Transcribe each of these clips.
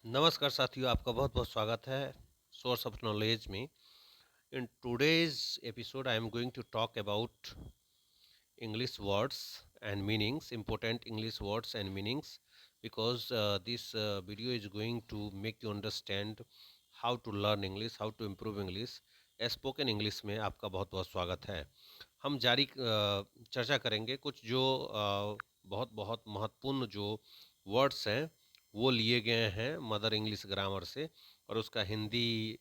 नमस्कार साथियों, आपका बहुत बहुत स्वागत है सोर्स ऑफ नॉलेज में। In today's episode I am going to talk about English words and meanings, important English words and meanings, because this video is going to make you understand how to learn English, how to improve English. Spoken English में आपका बहुत बहुत स्वागत है। हम जारी चर्चा करेंगे कुछ जो बहुत बहुत महत्वपूर्ण जो वर्ड्स हैं वो लिए गए हैं मदर इंग्लिश ग्रामर से, और उसका हिंदी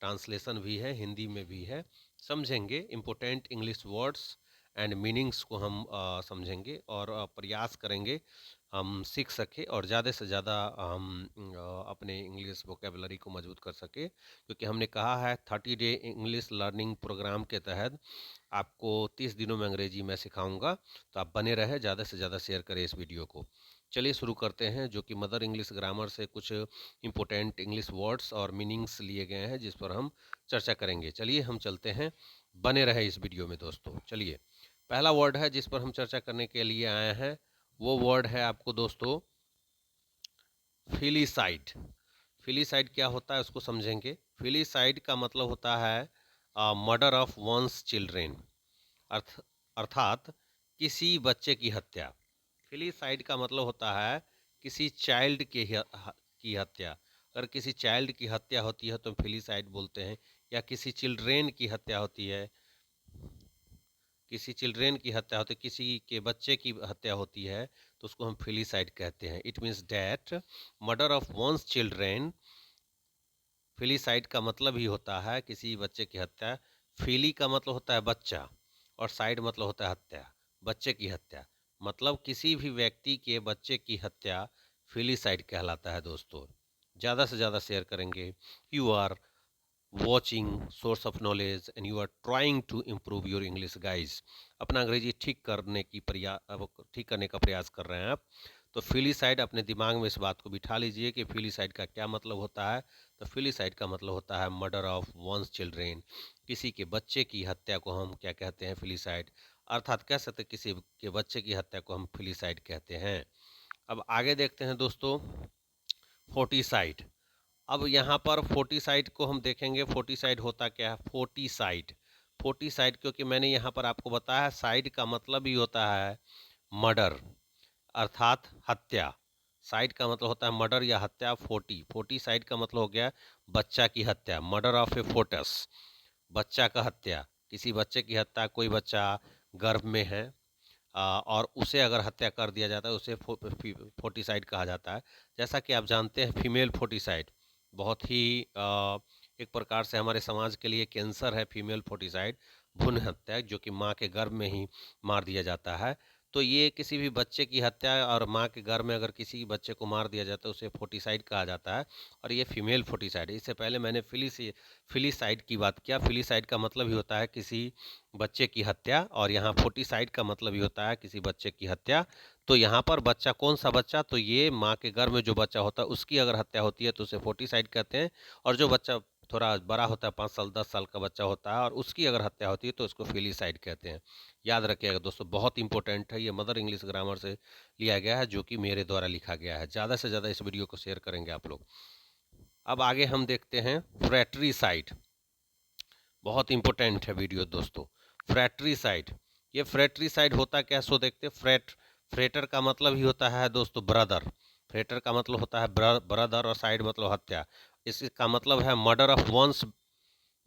ट्रांसलेशन भी है, हिंदी में भी है। समझेंगे important English words and meanings को हम समझेंगे और प्रयास करेंगे हम सीख सके और ज़्यादा से ज़्यादा हम अपने इंग्लिश वोकेबलरी को मजबूत कर सके, क्योंकि हमने कहा है 30 डे इंग्लिश लर्निंग प्रोग्राम के तहत आपको 30 दिनों में अंग्रेजी मैं सिखाऊंगा। तो आप बने रहे, ज़्यादा से ज़्यादा शेयर करें इस वीडियो को। चलिए शुरू करते हैं, जो कि मदर इंग्लिश ग्रामर से कुछ इंपॉर्टेंट इंग्लिश वर्ड्स और मीनिंग्स लिए गए हैं जिस पर हम चर्चा करेंगे। चलिए हम चलते हैं, बने रहे इस वीडियो में दोस्तों। चलिए, पहला वर्ड है जिस पर हम चर्चा करने के लिए आए हैं, वो वर्ड है आपको दोस्तों फिलीसाइड। फिलीसाइड क्या होता है उसको समझेंगे। फिलीसाइड का मतलब होता है मर्डर ऑफ वंस चिल्ड्रेन, अर्थ अर्थात किसी बच्चे की हत्या। फिलीसाइड का मतलब होता है किसी चाइल्ड की हत्या। अगर किसी चाइल्ड की हत्या होती है तो फिलीसाइड बोलते हैं, या किसी चिल्ड्रेन की हत्या होती है, किसी चिल्ड्रेन की हत्या होती है, किसी के बच्चे की हत्या होती है, तो उसको हम फिलीसाइड कहते हैं। It means that murder of one's children. Filicide का मतलब ही होता है किसी बच्चे की हत्या। फिली का मतलब होता है बच्चा, और साइड मतलब होता है हत्या, बच्चे की हत्या। मतलब किसी भी व्यक्ति के बच्चे की हत्या फिलीसाइड कहलाता है दोस्तों। ज़्यादा से ज़्यादा शेयर करेंगे। You are watching source of knowledge and you are trying to improve your English guys. अपना अंग्रेजी ठीक करने का प्रयास कर रहे हैं आप। तो फिलीसाइड अपने दिमाग में इस बात को बिठा लीजिए कि फिलीसाइड का क्या मतलब होता है। तो फिलीसाइड का मतलब होता है मर्डर ऑफ वंस चिल्ड्रेन। किसी के बच्चे की हत्या को हम क्या कहते हैं? फिलीसाइड। अर्थात कह सकते हैं किसी के बच्चे की हत्या को हम फिलीसाइड कहते हैं। अब आगे देखते हैं दोस्तों, फोर्टिसाइड। अब यहाँ पर फोर्टिसाइड को हम देखेंगे। फोर्टिसाइड होता क्या है? फोर्टिसाइड, फोर्टिसाइड क्योंकि मैंने यहाँ पर आपको बताया साइड का मतलब ही होता है मर्डर, अर्थात हत्या। साइड का मतलब होता है मर्डर या हत्या। फोर्टी साइड का मतलब हो गया बच्चा की हत्या, मर्डर ऑफ ए फोर्टस, बच्चा का हत्या। किसी बच्चे की हत्या, कोई बच्चा गर्भ में है और उसे अगर हत्या कर दिया जाता है उसे फोर्टिसाइड कहा जाता है। जैसा कि आप जानते हैं फीमेल फोर्टिसाइड बहुत ही एक प्रकार से हमारे समाज के लिए कैंसर है। फीमेल फोर्टिसाइड भ्रूण हत्या, जो कि माँ के गर्भ में ही मार दिया जाता है। तो ये किसी भी बच्चे की हत्या, और माँ के गर्भ में अगर किसी बच्चे को मार दिया जाता है उसे फोर्टिसाइड कहा जाता है, और ये फीमेल फोर्टिसाइड। इससे पहले मैंने फिलीसाइड की बात किया। फिलीसाइड का मतलब ही होता है किसी बच्चे की हत्या, और यहाँ फोर्टिसाइड का मतलब ही होता है किसी बच्चे की हत्या। तो यहाँ पर बच्चा, कौन सा बच्चा? तो ये माँ के गर्भ में जो बच्चा होता है उसकी अगर हत्या होती है तो उसे फोर्टिसाइड कहते हैं। और जो बच्चा थोड़ा बड़ा होता है, 5 साल 10 साल का बच्चा होता है, और उसकी अगर हत्या होती है तो उसको फिलीसाइड कहते हैं। याद रखिएगा दोस्तों, बहुत इंपॉर्टेंट है। ये मदर इंग्लिश ग्रामर से लिया गया है, जो कि मेरे द्वारा लिखा गया है। ज़्यादा से ज़्यादा इस वीडियो को शेयर करेंगे आप लोग। अब आगे हम देखते हैं फ्रैट्रीसाइड। बहुत इंपॉर्टेंट है वीडियो दोस्तों। फ्रैट्रीसाइड, ये फ्रैट्रीसाइड होता क्या? सो देखते। फ्रेटर का मतलब ही होता है दोस्तों ब्रदर। फ्रेटर का मतलब होता है ब्रदर, और साइड मतलब हत्या। इसका मतलब है मर्डर ऑफ वंस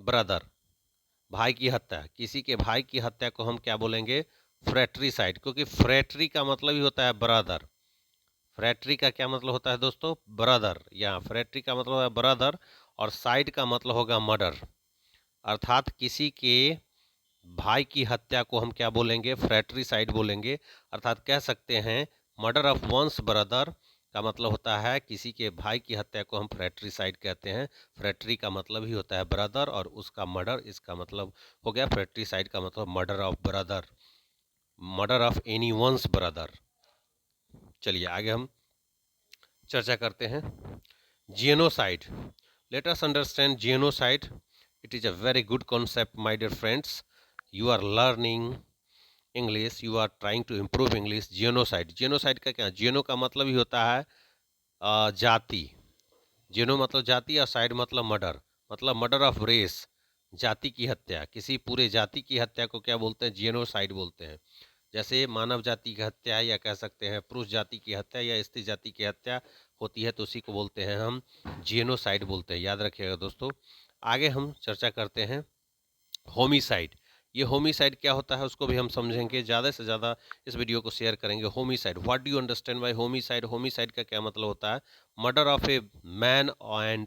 ब्रदर, भाई की हत्या। किसी के भाई की हत्या को हम क्या बोलेंगे? फ्रैट्रीसाइड। क्योंकि फ्रैट्री का मतलब ही होता है ब्रदर। फ्रैट्री का क्या मतलब होता है दोस्तों? ब्रदर। या फ्रैट्री का मतलब है ब्रदर, और साइड का मतलब होगा मर्डर, अर्थात किसी के भाई की हत्या को हम क्या बोलेंगे? फ्रैट्रीसाइड बोलेंगे। अर्थात कह सकते हैं मर्डर ऑफ वंस ब्रदर का मतलब होता है किसी के भाई की हत्या को हम फ्रैट्रीसाइड कहते हैं। फ्रैट्री का मतलब ही होता है ब्रदर, और उसका मर्डर, इसका मतलब हो गया फ्रैट्रीसाइड का मतलब murder of brother, murder of any one's brother. चलिए आगे हम चर्चा करते हैं। Genocide. Let us understand genocide. It is a very good concept my dear friends. You are learning English, you are trying to improve English. Genocide, genocide का क्या? जियोनो का मतलब ही होता है जाति, जीनो मतलब जाति और साइड मतलब मर्डर ऑफ रेस, जाति की हत्या, किसी पूरे जाति की हत्या को क्या बोलते हैं, जीनोसाइड बोलते हैं। जैसे मानव जाति की हत्या या कह सकते हैं पुरुष जाति की हत्या या स्त्री जाति की हत्या होती है तो उसी को बोलते हैं हम जीनोसाइड बोलते हैं, याद रखिएगा दोस्तों। आगे हम चर्चा करते हैं होमिसाइड। ये होमिसाइड क्या होता है उसको भी हम समझेंगे, ज़्यादा से ज़्यादा इस वीडियो को शेयर करेंगे। Homicide, what do you understand bye homicide? Homicide का क्या मतलब होता है? Murder of a man and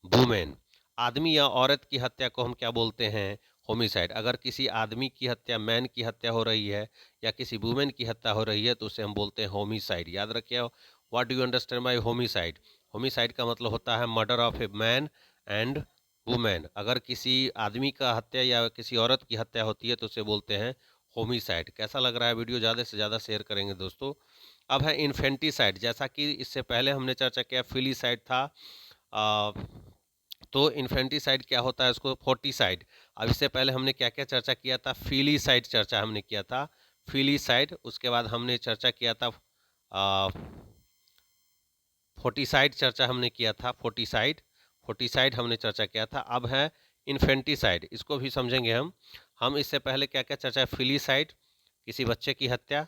women, आदमी या औरत की हत्या को हम क्या बोलते हैं? होमिसाइड। अगर किसी आदमी की हत्या, मैन की हत्या हो रही है या किसी वुमेन की हत्या हो रही है तो उसे हम बोलते हैं होमिसाइड, याद रखिए। What do you understand bye homicide? Homicide का मतलब होता है murder of a man and women. अगर किसी आदमी का हत्या या किसी औरत की हत्या होती है तो उसे बोलते हैं होमिसाइड। कैसा लग रहा है वीडियो? ज़्यादा से ज़्यादा शेयर करेंगे दोस्तों। अब है इन्फेंटिसाइड। जैसा कि इससे पहले हमने चर्चा किया फिलीसाइड था, आ, तो इन्फेंटिसाइड क्या होता है उसको फोर्टिसाइड। अब इससे पहले हमने क्या क्या चर्चा किया था? फिलीसाइड चर्चा हमने किया था, फिलीसाइड। उसके बाद हमने चर्चा किया था फोर्टिसाइड, चर्चा हमने किया था फोर्टिसाइड, फोर्टिसाइड हमने चर्चा किया था। अब है इन्फेंटिसाइड, इसको भी समझेंगे हम इससे पहले क्या क्या चर्चा है? फिलीसाइड, किसी बच्चे की हत्या,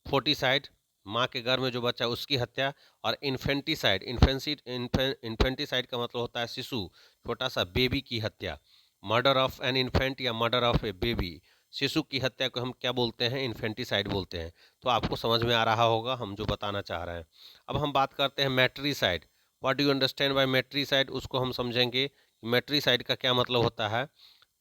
फोर्टिसाइड, माँ के गर्भ में जो बच्चा उसकी हत्या, और इन्फेंटिसाइड, इन्फेंटिसाइड का मतलब होता है शिशु, छोटा सा बेबी की हत्या। मर्डर ऑफ एन इन्फेंट या मर्डर ऑफ ए बेबी, शिशु की हत्या को हम क्या बोलते हैं? इन्फेंटिसाइड बोलते हैं। तो आपको समझ में आ रहा होगा हम जो बताना चाह रहे हैं। अब हम बात करते हैं matricide. What do you understand bye matricide? उसको हम समझेंगे। मैट्रीसाइड का क्या मतलब होता है?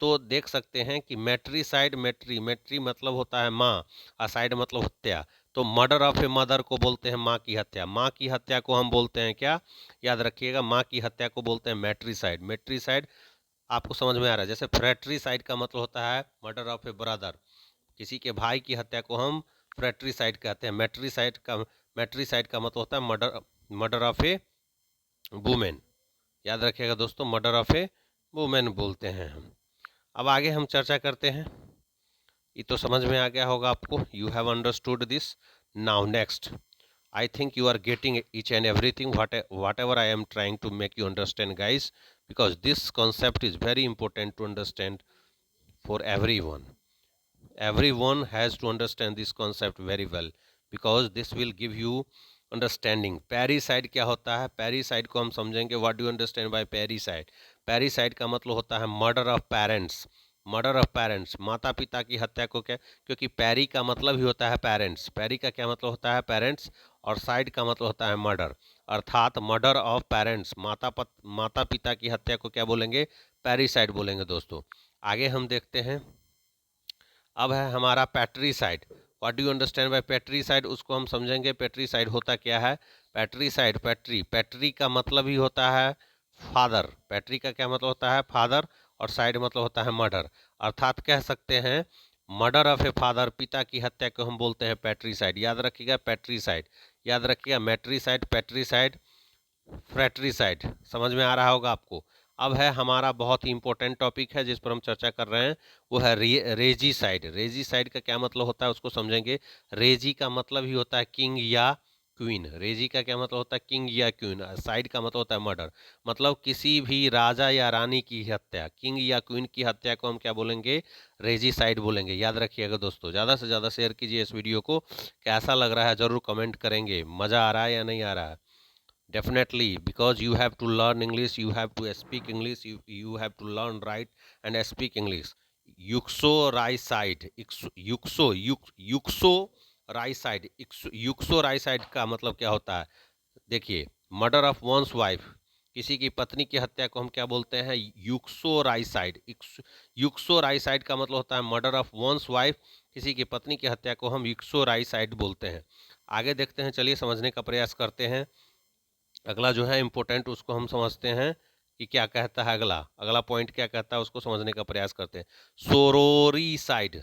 तो देख सकते हैं कि मैट्रीसाइड, मैट्री मतलब होता है माँ, और साइड मतलब हत्या। तो मर्डर ऑफ ए मदर को बोलते हैं माँ की हत्या। माँ की हत्या को हम बोलते हैं क्या? याद रखिएगा, माँ की हत्या को बोलते हैं मैट्रीसाइड। मैट्रीसाइड आपको समझ में आ रहा है? जैसे फ्रैट्रीसाइड का मतलब होता है मर्डर ऑफ ए ब्रदर, किसी के भाई की हत्या को हम फ्रैट्रीसाइड कहते हैं। मैट्रीसाइड का मतलब होता है murder, murder of A women, याद रखिएगा दोस्तों, मर्डर ऑफ ए वुमेन बोलते हैं हम। अब आगे हम चर्चा करते हैं। ये तो समझ में आ गया होगा आपको, you have understood this. Now next, I think you are getting each and everything whatever I am trying to make you understand, guys, because this concept is very important to understand for everyone. Everyone has to understand this concept very well because this will give you understanding. Parricide क्या होता है? Parricide को हम समझेंगे। What do you understand by parricide? Parricide का मतलब होता है murder of parents, murder of parents, माता पिता की हत्या को क्या, क्योंकि पैरी का मतलब ही होता है पेरेंट्स, पैरी का क्या मतलब होता है? पेरेंट्स, और साइड का मतलब होता है मर्डर, अर्थात मर्डर ऑफ पेरेंट्स, माता पिता की हत्या को क्या बोलेंगे? पैरीसाइड बोलेंगे दोस्तों। आगे हम देखते हैं। अब है हमारा patricide. What do you understand bye patricide? उसको हम समझेंगे। पैट्रीसाइड होता क्या है? पैट्रीसाइड, पैट्री का मतलब ही होता है फादर, पैट्री का क्या मतलब होता है? फादर, और साइड मतलब होता है मर्डर, अर्थात कह सकते हैं मर्डर ऑफ ए फादर, पिता की हत्या को हम बोलते हैं पैट्रीसाइड। याद रखिएगा पैट्रीसाइड, याद रखिएगा मैट्रीसाइड, पैट्रीसाइड, फ्रैट्रीसाइड। समझ में आ रहा होगा आपको। अब है हमारा बहुत ही इंपॉर्टेंट टॉपिक है जिस पर हम चर्चा कर रहे हैं, वो है रेजीसाइड। रेजीसाइड का क्या मतलब होता है उसको समझेंगे। रेजी का मतलब ही होता है किंग या क्वीन, रेजी का क्या मतलब होता है? किंग या क्वीन। साइड का मतलब होता है मर्डर, मतलब किसी भी राजा या रानी की हत्या, किंग या क्वीन की हत्या को हम क्या बोलेंगे? रेजीसाइड बोलेंगे। याद रखिएगा दोस्तों, ज़्यादा से ज़्यादा शेयर कीजिए इस वीडियो को। कैसा लग रहा है ज़रूर कमेंट करेंगे, मज़ा आ रहा है या नहीं आ रहा है? Definitely, because you have to learn English, you have to speak English, you have to learn, write and speak English. Yuxoricide, yuxoricide, yuxoricide का मतलब क्या होता है? देखिए, मर्डर ऑफ वंस वाइफ, किसी की पत्नी की हत्या को हम क्या बोलते हैं? यूक्सोराइसाइड। यूक्सोराइसाइड का मतलब होता है मर्डर ऑफ वंस वाइफ, किसी की पत्नी की हत्या को हम यूक्सोराइसाइड बोलते हैं। आगे देखते हैं, चलिए समझने का प्रयास करते हैं। अगला जो है इम्पोर्टेंट, उसको हम समझते हैं कि क्या कहता है। अगला अगला पॉइंट क्या कहता है उसको समझने का प्रयास करते हैं। सोरोरीसाइड,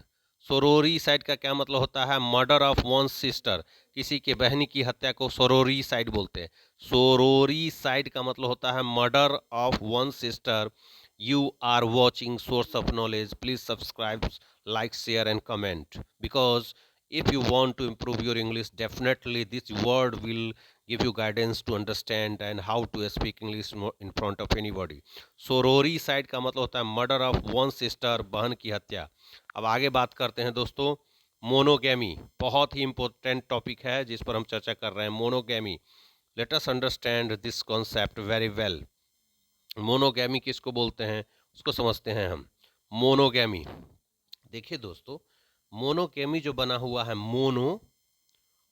सोरोरीसाइड का क्या मतलब होता है? मर्डर ऑफ वन सिस्टर, किसी के बहनी की हत्या को सोरोरीसाइड बोलते हैं। सोरोरीसाइड का मतलब होता है murder of one sister. You are watching source of knowledge, please subscribe, like, share and comment, because if you want to improve your English, definitely this word will give you guidance to understand and how to speak English in front of anybody. Sororicide का मतलब होता है murder of one sister, बहन की हत्या. अब आगे बात करते हैं दोस्तों मोनोगैमी. बहुत ही इंपॉर्टेंट टॉपिक है जिस पर हम चर्चा कर रहे हैं. Monogamy. Late us understand this concept very well. Monogamy किसको बोलते हैं उसको समझते हैं हम. मोनोगैमी, देखिए दोस्तों, मोनोगैमी जो बना हुआ है मोनो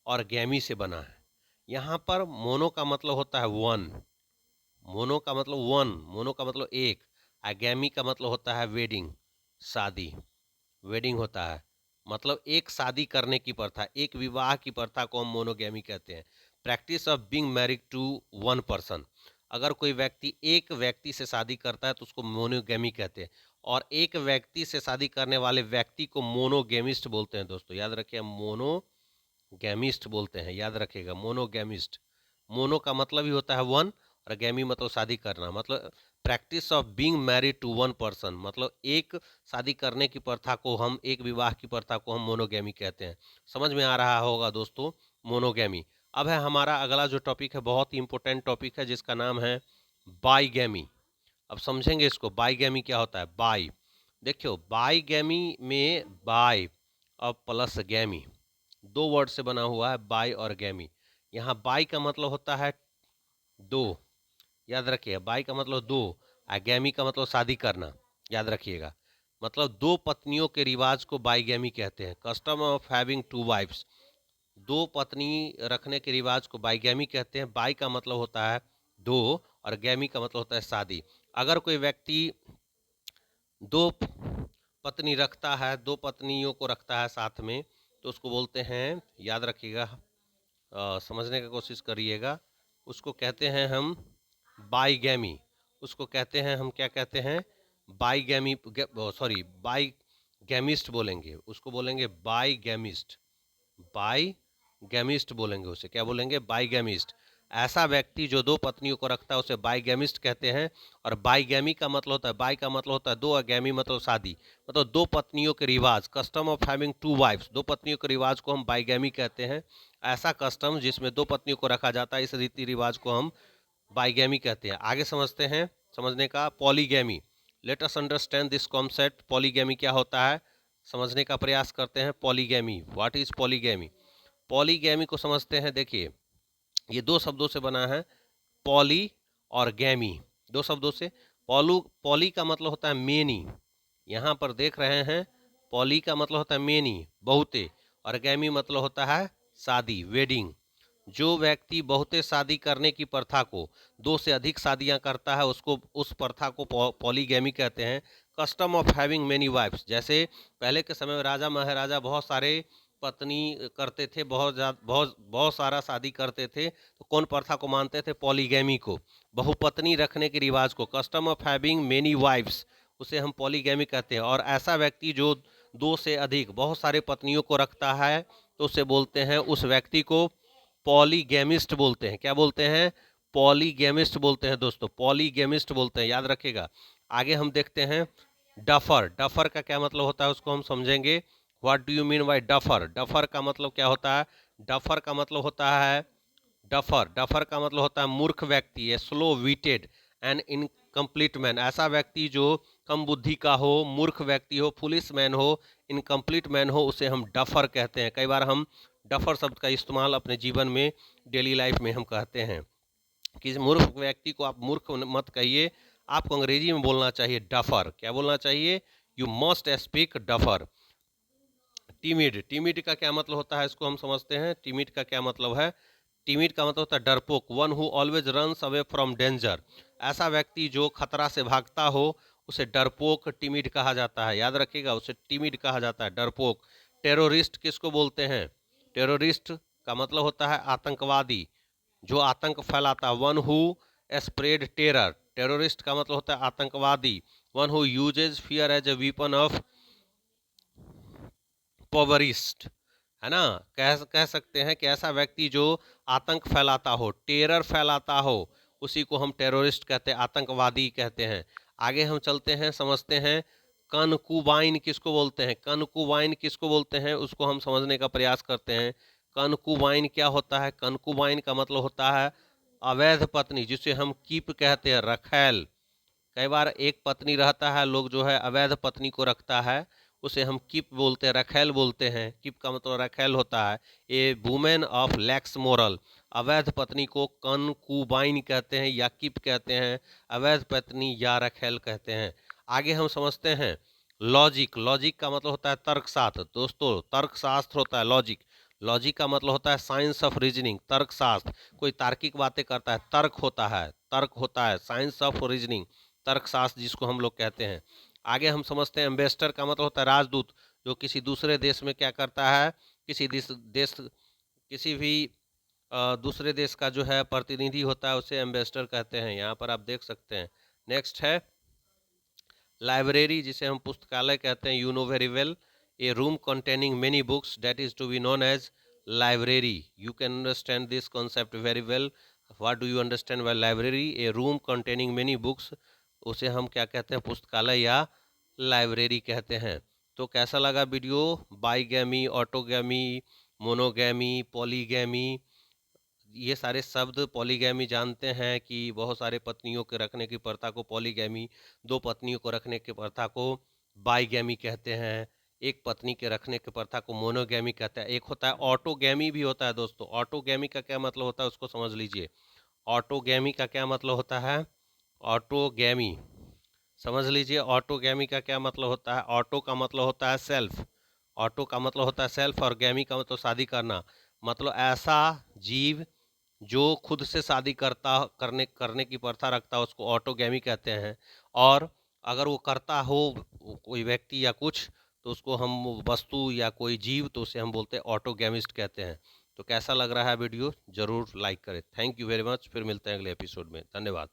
और गैमी से बना है. यहाँ पर मोनो का मतलब होता है वन. मोनो का मतलब वन, मोनो का मतलब एक. गैमी का मतलब होता है वेडिंग, शादी. वेडिंग होता है मतलब एक शादी करने की प्रथा, एक विवाह की प्रथा को हम मोनोगैमी कहते हैं. Practice of being married to one person. अगर कोई व्यक्ति एक व्यक्ति से शादी करता है तो उसको मोनोगैमी कहते हैं. और एक व्यक्ति से शादी करने वाले व्यक्ति को मोनोगैमिस्ट बोलते हैं. दोस्तों याद रखिए, मोनोगैमिस्ट बोलते हैं, याद रखिएगा, मोनोगैमिस्ट. मोनो का मतलब ही होता है वन और गैमी मतलब शादी करना. मतलब practice of being married to one person, मतलब एक शादी करने की प्रथा को हम, एक विवाह की प्रथा को हम मोनोगैमी कहते हैं. समझ में आ रहा होगा दोस्तों मोनोगैमी. अब है हमारा अगला जो टॉपिक है, बहुत ही इंपॉर्टेंट टॉपिक है जिसका नाम है बाईगैमी. अब समझेंगे इसको. बाईगैमी क्या होता है. बाई, देखियो, बाईगैमी में बाई और प्लस गैमी, दो वर्ड से बना हुआ है बाई और गैमी. यहाँ बाई का मतलब होता है दो, याद रखिएगा. बाई का मतलब दो, गैमी का मतलब शादी करना, याद रखिएगा. मतलब दो पत्नियों के रिवाज को बाईगैमी कहते हैं. Custom of having two wives, दो पत्नी रखने के रिवाज को बाईगैमी कहते हैं. बाई का मतलब होता है दो और गैमी का मतलब होता है शादी. अगर कोई व्यक्ति दो पत्नी रखता है, दो पत्नियों को रखता है साथ में, तो उसको बोलते हैं, याद रखिएगा, समझने की कोशिश करिएगा, उसको कहते हैं हम बाईगैमी. उसको कहते हैं हम, क्या कहते हैं, बाईगैमी, सॉरी, बाईगैमिस्ट बोलेंगे उसको, बोलेंगे बाईगैमिस्ट. बाईगैमिस्ट बोलेंगे उसे, क्या बोलेंगे, बाईगैमिस्ट. ऐसा व्यक्ति जो दो पत्नियों को रखता है उसे बाईगैमिस्ट कहते हैं. और बाईगैमी का मतलब होता है, बाई का मतलब होता है दो और गैमी मतलब शादी, मतलब दो पत्नियों के रिवाज. Custom of having two wives, दो पत्नियों के रिवाज को हम बाईगैमी कहते हैं. ऐसा कस्टम जिसमें दो पत्नियों को रखा जाता है, इस रीति रिवाज को हम बाईगैमी कहते हैं. आगे समझते हैं, समझने का. Polygamy. Late us understand this concept. Polygamy क्या होता है समझने का प्रयास करते हैं. Polygamy, what is polygamy. Polygamy को समझते हैं. देखिए, ये दो शब्दों से बना है, पॉली और गैमी, दो शब्दों से. पॉली का मतलब होता है मेनी, यहाँ पर देख रहे हैं, पॉली का मतलब होता है मेनी, बहुते. और गैमी मतलब होता है शादी, वेडिंग. जो व्यक्ति बहुते शादी करने की प्रथा को, दो से अधिक शादियां करता है, उसको, उस प्रथा को पॉलीगैमी कहते हैं. Custom of having many wives, जैसे पहले के समय में राजा महाराजा बहुत सारे पत्नी करते थे, बहुत सारा शादी करते थे, तो कौन प्रथा को मानते थे, पॉलीगैमी को, बहुपत्नी रखने के रिवाज को. Custom of having many wives, उसे हम पॉलीगैमी कहते हैं. और ऐसा व्यक्ति जो दो से अधिक, बहुत सारे पत्नियों को रखता है, तो उसे बोलते हैं, उस व्यक्ति को पॉलीगैमिस्ट बोलते हैं. क्या बोलते हैं, पॉलीगैमिस्ट बोलते हैं दोस्तों, पॉलीगैमिस्ट बोलते हैं, याद रखिएगा. आगे हम देखते हैं डफर. डफर का क्या मतलब होता है उसको हम समझेंगे. What do you mean by duffer. Duffer का मतलब क्या होता है. डफर का मतलब होता है, डफर का मतलब होता है मूर्ख व्यक्ति, slow witted and incomplete man. ऐसा व्यक्ति जो कम बुद्धि का हो, मूर्ख व्यक्ति हो, फुलिश मैन हो, इनकम्प्लीट मैन हो, उसे हम डफर कहते हैं. कई बार हम डफर शब्द का इस्तेमाल अपने जीवन में, डेली लाइफ में हम कहते हैं. कि मूर्ख व्यक्ति को आप मूर्ख मत कहिए, आपको अंग्रेजी में बोलना चाहिए डफर. क्या बोलना चाहिए, you must speak duffer. Timid. Timid का क्या मतलब होता है इसको हम समझते हैं. टिमिड का क्या मतलब है. टिमिड का मतलब होता है डरपोक. One who always runs away from danger. ऐसा व्यक्ति जो खतरा से भागता हो, उसे डरपोक, टिमिड कहा जाता है. याद रखिएगा, उसे टिमिड कहा जाता है, डरपोक. टेररिस्ट किसको बोलते हैं. टेररिस्ट का मतलब होता है आतंकवादी, जो आतंक फैलाता है. One who spread terror. Terrorist का मतलब होता है आतंकवादी. One who uses fear as a weapon of power, है ना. कह सकते हैं कि ऐसा व्यक्ति जो आतंक फैलाता हो, टेरर फैलाता हो, उसी को हम टेररिस्ट कहते हैं, आतंकवादी कहते हैं. आगे हम चलते हैं, समझते हैं. कनकुबाइन किसको बोलते हैं. कनकुबाइन किसको बोलते हैं उसको हम समझने का प्रयास करते हैं. कनकुबाइन क्या होता है? कनकुबाइन का मतलब होता है अवैध पत्नी, जिसे हम कीप कहते हैं, रखैल। कई बार एक पत्नी रहता है, लोग जो है अवैध पत्नी को रखता है, उसे हम कीप बोलते हैं, रखैल बोलते हैं। कीप का मतलब रखैल होता है। ए वुमेन ऑफ लैक्स मोरल, अवैध पत्नी को कनकुबाइन कहते हैं या कीप कहते हैं, अवैध पत्नी या रखैल कहते हैं। आगे हम समझते हैं लॉजिक। लॉजिक का मतलब होता है तर्कशास्त्र। दोस्तों, तर्कशास्त्र होता है लॉजिक। लॉजिक का मतलब होता है साइंस ऑफ रीजनिंग, तर्कशास्त्र। कोई तार्किक बातें करता है, तर्क होता है, तर्क होता है, साइंस ऑफ रीजनिंग, तर्कशास्त्र जिसको हम लोग कहते हैं। आगे हम समझते हैं एम्बेसडर का मतलब होता है राजदूत, जो किसी दूसरे देश में क्या करता है, किसी देश किसी भी दूसरे देश का जो है प्रतिनिधि होता है, उसे एम्बेसडर कहते हैं। यहाँ पर आप देख सकते हैं। नेक्स्ट है लाइब्रेरी, जिसे हम पुस्तकालय कहते हैं। You know very well, a room containing many books that is to be known as library. You can understand this concept very well. What do you understand by library? A room containing many books, उसे हम क्या कहते हैं? पुस्तकालय या library कहते हैं। तो कैसा लगा वीडियो? बाईगैमी, ऑटोगैमी, मोनोगैमी, पॉलीगैमी, ये सारे शब्द। पॉलीगैमी जानते हैं कि बहुत सारे पत्नियों के रखने की प्रथा को पॉलीगैमी, दो पत्नियों को रखने की प्रथा को बाईगैमी कहते हैं, एक पत्नी के रखने की प्रथा को मोनोगैमी कहते हैं। एक होता है ऑटोगैमी भी होता है दोस्तों। ऑटोगैमी का क्या मतलब होता है उसको समझ लीजिए। ऑटोगैमी का क्या मतलब होता है? ऑटोगैमी समझ लीजिए। ऑटोगैमी का क्या मतलब होता है? ऑटो का मतलब होता है सेल्फ, ऑटो का मतलब होता है सेल्फ, और गैमी का मतलब शादी करना। मतलब ऐसा जीव जो खुद से शादी करने करने की प्रथा रखता है, उसको ऑटोगैमी कहते हैं। और अगर वो करता हो कोई व्यक्ति या कुछ, तो उसको हम वस्तु या कोई जीव, तो उसे हम बोलते हैं ऑटोगैमिस्ट कहते हैं। तो कैसा लग रहा है वीडियो? जरूर लाइक करें। Thank you very much. फिर मिलते हैं अगले एपिसोड में। धन्यवाद।